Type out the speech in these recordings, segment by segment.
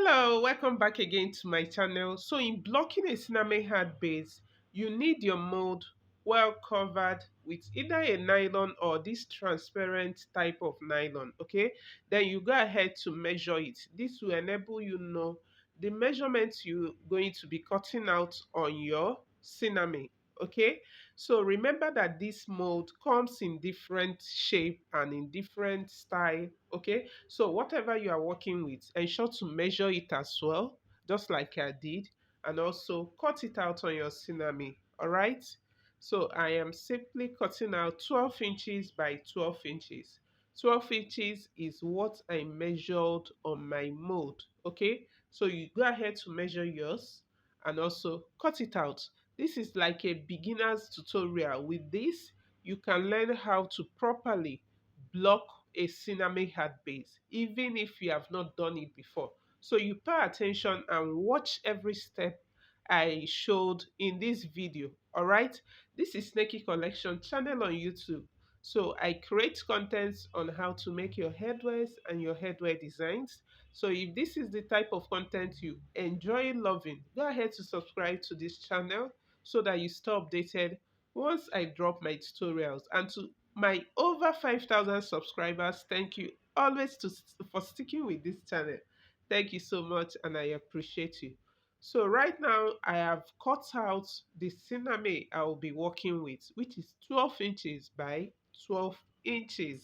Hello, welcome back again to my channel. So in blocking a Sinamay hard base, you need your mold well covered with either a nylon or this transparent type of nylon, okay? Then you go ahead to measure it. This will enable you know the measurements you're going to be cutting out on your Sinamay, okay? So remember that this mold comes in different shape and in different style, okay? So whatever you are working with, ensure to measure it as well, just like I did, and also cut it out on your Sinami, all right? So I am simply cutting out 12 inches by 12 inches. 12 inches is what I measured on my mold, okay? So you go ahead to measure yours and also cut it out. This is like a beginner's tutorial. With this, you can learn how to properly block a Siname hard base, even if you have not done it before. So you pay attention and watch every step I showed in this video. All right, this is Snakey Collection channel on YouTube. So I create contents on how to make your headwears and your headwear designs. So if this is the type of content you enjoy loving, go ahead to subscribe to this channel so that you stay updated once I drop my tutorials. And to my over 5,000 subscribers, thank you always for sticking with this channel. Thank you so much and I appreciate you. So right now I have cut out the Siname I will be working with, which is 12 inches by 12 inches.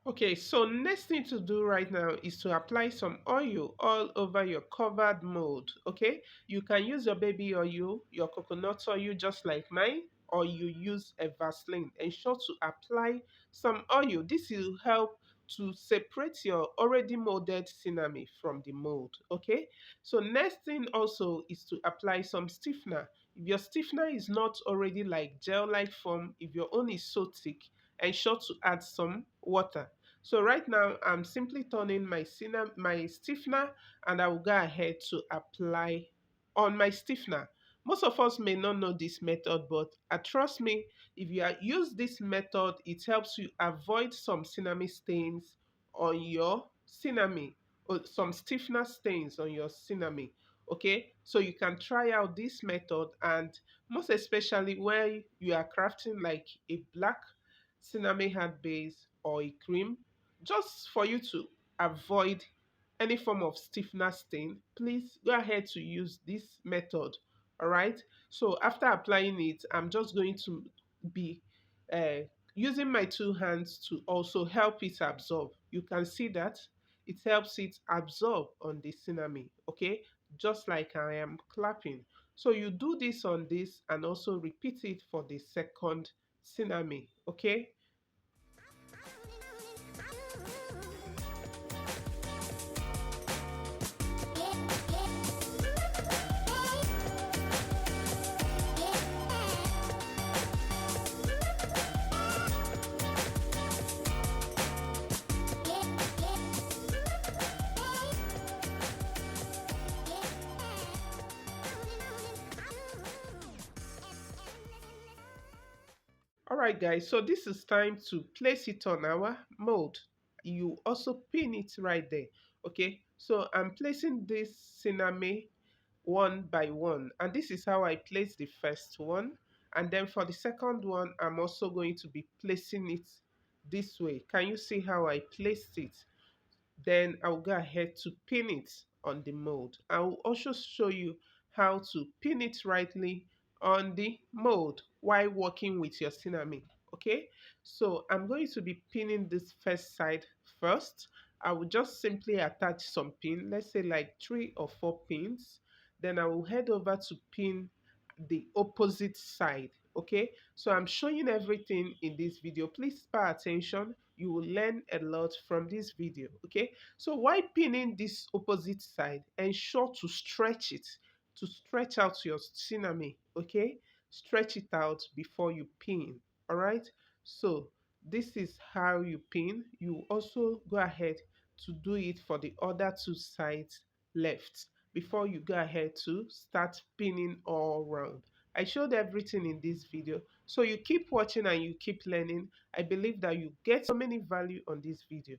Okay, so next thing to do right now is to apply some oil all over your covered mold. Okay, you can use your baby oil, your coconut oil, just like mine, or you use a Vaseline. Ensure to apply some oil. This will help to separate your already molded cinnamon from the mold. Okay, so next thing also is to apply some stiffener. If your stiffener is not already like gel-like form, if your own is so thick, ensure to add some water. So right now I'm simply turning my stiffener, and I will go ahead to apply on my stiffener. Most of us may not know this method, but trust me, if you use this method, it helps you avoid some cinnamon stains on your cinnamon, or some stiffener stains on your cinnamon. Okay, so you can try out this method, and most especially when you are crafting like a black cinnamon hard base or a cream, just for you to avoid any form of stiffener stain, please go ahead to use this method. All right, so after applying it, I'm just going to be uh, using my two hands to also help it absorb. You can see that it helps it absorb on the cinnamon, okay, just like I am clapping. So you do this on this and also repeat it for the second cinnamon, okay. All right, guys, so this is time to place it on our mold. You also pin it right there. Okay, so I'm placing this cinnamon one by one, and this is how I place the first one. And then for the second one, I'm also going to be placing it this way. Can you see how I placed it? Then I'll go ahead to pin it on the mold. I'll also show you how to pin it rightly on the mold while working with your cinnamon. Okay, so I'm going to be pinning this first side first. I will just simply attach some pin, let's say like 3 or 4 pins. Then I will head over to pin the opposite side. Okay, so I'm showing everything in this video. Please pay attention. You will learn a lot from this video. Okay, so while pinning this opposite side, ensure to stretch it, to stretch out your cinnamon. Okay, stretch it out before you pin. All right, so this is how you pin. You also go ahead to do it for the other two sides left before you go ahead to start pinning all around. I showed everything in this video. So you keep watching and you keep learning. I believe that you get so many value on this video.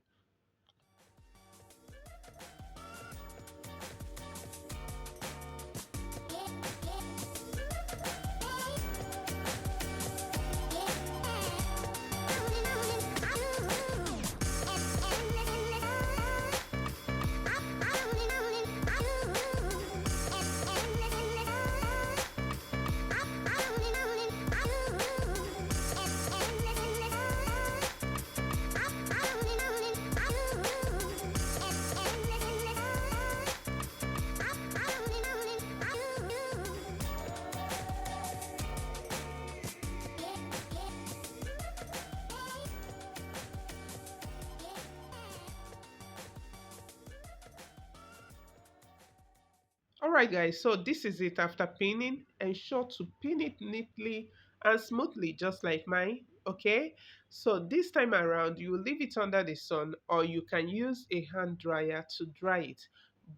Alright guys, so this is it after pinning. Ensure to pin it neatly and smoothly just like mine, okay? So this time around, you will leave it under the sun or you can use a hand dryer to dry it.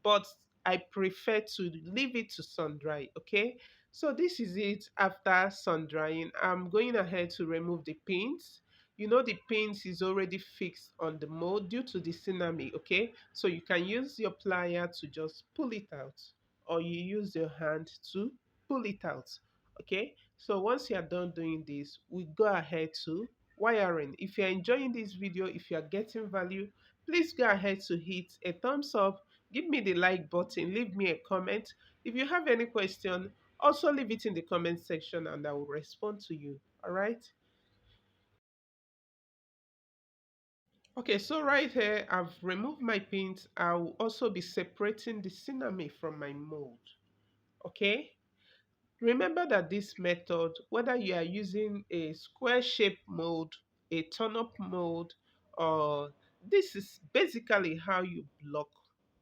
But I prefer to leave it to sun dry, okay? So this is it after sun drying. I'm going ahead to remove the pins. You know the pins is already fixed on the mold due to the Sinamay, okay? So you can use your plier to just pull it out or you use your hand to pull it out. Okay, so once you are done doing this, we go ahead to wiring. If you're enjoying this video, if you are getting value, please go ahead to hit a thumbs up, give me the like button, leave me a comment. If you have any question, also leave it in the comment section and I will respond to you. All right. Okay, so right here, I've removed my pins. I'll also be separating the cinnamon from my mold. Okay. Remember that this method, whether you are using a square shape mold, a turn-up mold, or this is basically how you block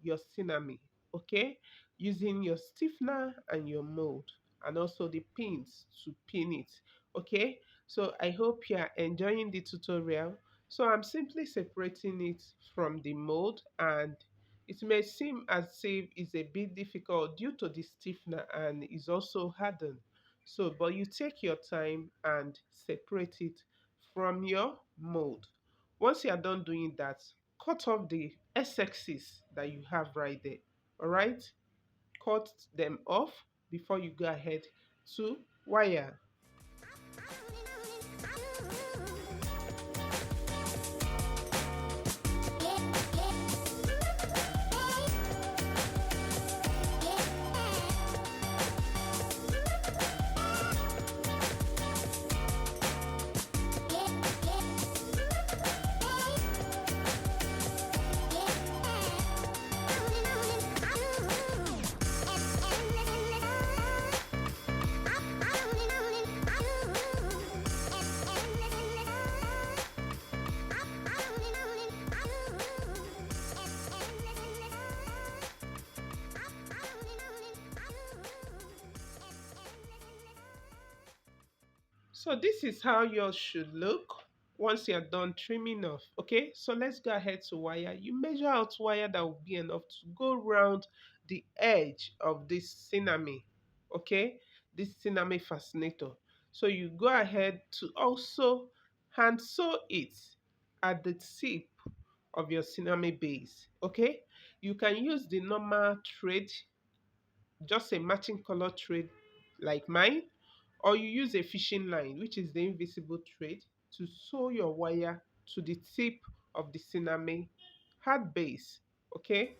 your cinnamon, okay? Using your stiffener and your mold, and also the pins to pin it, okay? So I hope you are enjoying the tutorial. So I'm simply separating it from the mold, and it may seem as if it's a bit difficult due to the stiffener and is also hardened. So, but you take your time and separate it from your mold. Once you are done doing that, cut off the SXs that you have right there. All right, cut them off before you go ahead to wire. So this is how yours should look once you're done trimming off. Okay, so let's go ahead to wire. You measure out wire that will be enough to go around the edge of this cinnamon. Okay, this cinnamon fascinator. So you go ahead to also hand sew it at the tip of your cinnamon base. Okay, you can use the normal thread, just a matching color thread like mine, or you use a fishing line, which is the invisible thread, to sew your wire to the tip of the cinnamon hard base. Okay.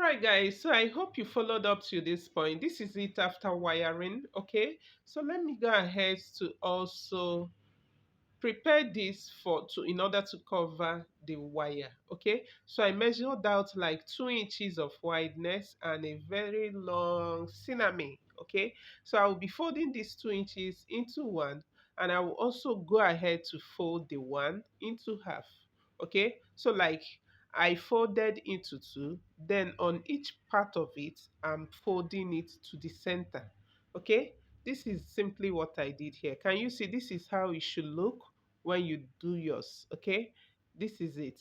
right, guys, so I hope you followed up to this point. This is it after wiring. Okay, so let me go ahead to also prepare this for to in order to cover the wire. Okay, so I measured out like 2 inches of wideness and a very long cinnamon. Okay, so I will be folding these 2 inches into one, and I will also go ahead to fold the one into half. Okay, so like I folded into two, then on each part of it I'm folding it to the center. Okay, this is simply what I did here. Can you see? This is how it should look when you do yours. Okay, this is it.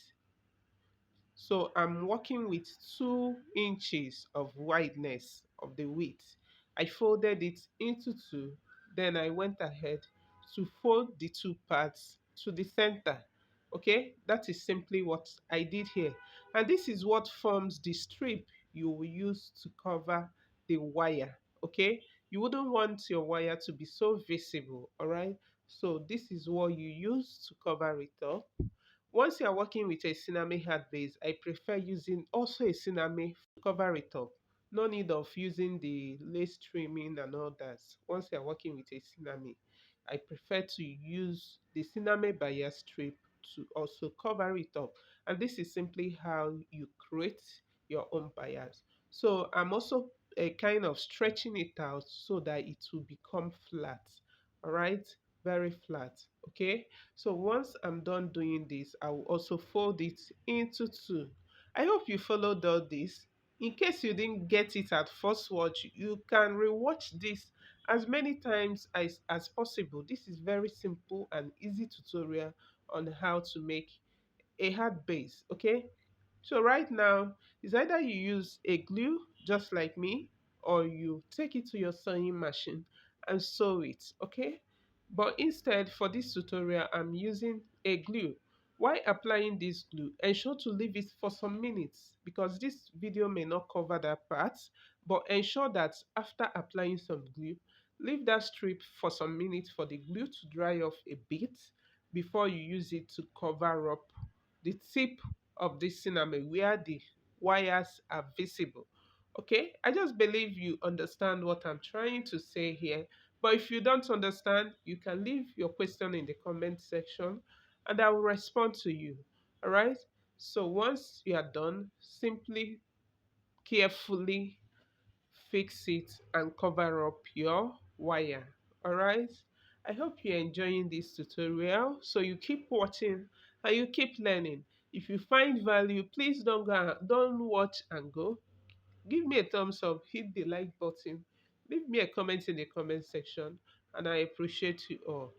So I'm working with 2 inches of wideness of the width. I folded it into two, then I went ahead to fold the two parts to the center. Okay, that is simply what I did here. And this is what forms the strip you will use to cover the wire. Okay, you wouldn't want your wire to be so visible. All right, so this is what you use to cover it up. Once you are working with a Sinamay hard base, I prefer using also a Sinamay to cover it up. No need of using the lace trimming and all that. Once you are working with a Sinamay, I prefer to use the Sinamay bias strip to also cover it up. And this is simply how you create your own bias. So I'm also a kind of stretching it out so that it will become flat. All right, very flat. Okay, so once I'm done doing this, I will also fold it into two. I hope you followed all this. In case you didn't get it at first watch, you can rewatch this as many times as possible. This is very simple and easy tutorial on how to make a hard base. Okay, so right now, it's either you use a glue just like me, or you take it to your sewing machine and sew it, okay? But instead, for this tutorial, I'm using a glue. While applying this glue, ensure to leave it for some minutes because this video may not cover that part, but ensure that after applying some glue, leave that strip for some minutes for the glue to dry off a bit before you use it to cover up the tip of this cinnamon where the wires are visible. Okay, I just believe you understand what I'm trying to say here. But if you don't understand, you can leave your question in the comment section and I will respond to you. All right, so once you are done, simply carefully fix it and cover up your wire. All right, I hope you're enjoying this tutorial, so you keep watching and you keep learning. If you find value, please don't watch and go. Give me a thumbs up, hit the like button, leave me a comment in the comment section, and I appreciate you all.